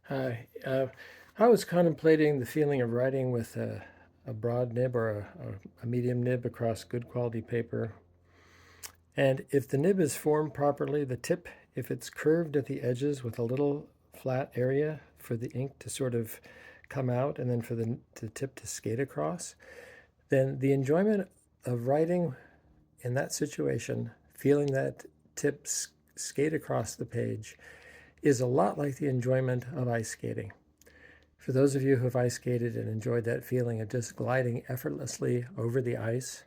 Hi. I was contemplating the feeling of writing with a broad nib or a medium nib across good quality paper. And if the nib is formed properly, the tip, if it's curved at the edges with a little flat area for the ink to sort of come out and then for the tip to skate across, then the enjoyment of writing in that situation, feeling that tip skate across the page, is a lot like the enjoyment of ice skating. For those of you who have ice skated and enjoyed that feeling of just gliding effortlessly over the ice,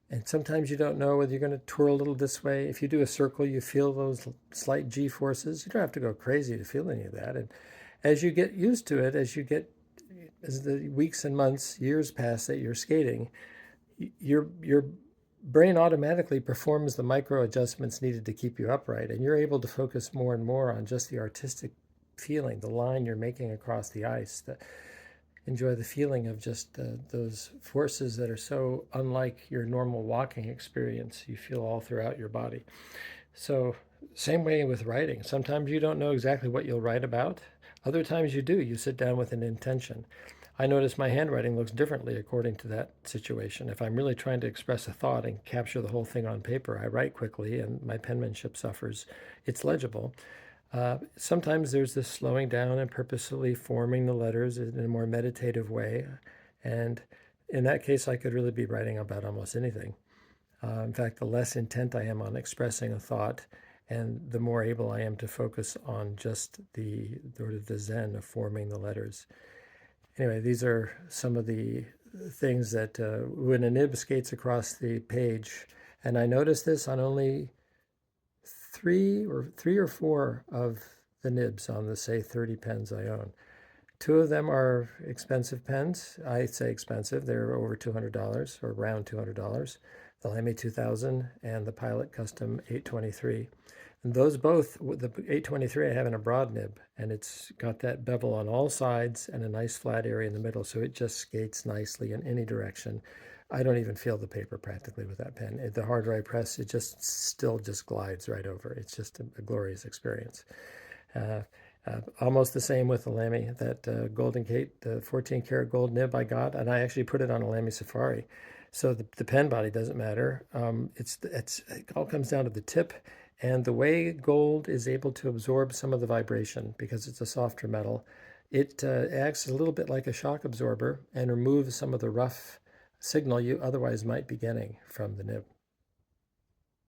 and sometimes you don't know whether you're going to twirl a little this way. If you do a circle, you feel those slight G forces. You don't have to go crazy to feel any of that. And as you get used to it, as the weeks and months, years pass that you're skating, your brain automatically performs the micro adjustments needed to keep you upright, and you're able to focus more and more on just the artistic feeling, the line you're making across the ice. Enjoy the feeling of just those forces that are so unlike your normal walking experience you feel all throughout your body. So same way with writing. Sometimes you don't know exactly what you'll write about. Other times you do. You sit down with an intention. I notice my handwriting looks differently according to that situation. If I'm really trying to express a thought and capture the whole thing on paper, I write quickly and my penmanship suffers. It's legible. Sometimes there's this slowing down and purposefully forming the letters in a more meditative way. And in that case, I could really be writing about almost anything. In fact, the less intent I am on expressing a thought, and the more able I am to focus on just the sort of the zen of forming the letters. Anyway, these are some of the things that when a nib skates across the page, and I notice this on only three or four of the nibs on the, say, 30 pens I own. Two of them are expensive pens. I say expensive. They're over $200 or around $200. The Lamy 2000 and the Pilot Custom 823. And those both, the 823 I have in a broad nib, and it's got that bevel on all sides and a nice flat area in the middle, so it just skates nicely in any direction. I don't even feel the paper practically with that pen. The harder I press, it just still just glides right over. It's just a glorious experience. Almost the same with the Lamy, that Golden Gate, the 14 karat gold nib I got, and I actually put it on a Lamy Safari. So the pen body doesn't matter. It all comes down to the tip and the way gold is able to absorb some of the vibration because it's a softer metal. It acts a little bit like a shock absorber and removes some of the rough signal you otherwise might be getting from the nib.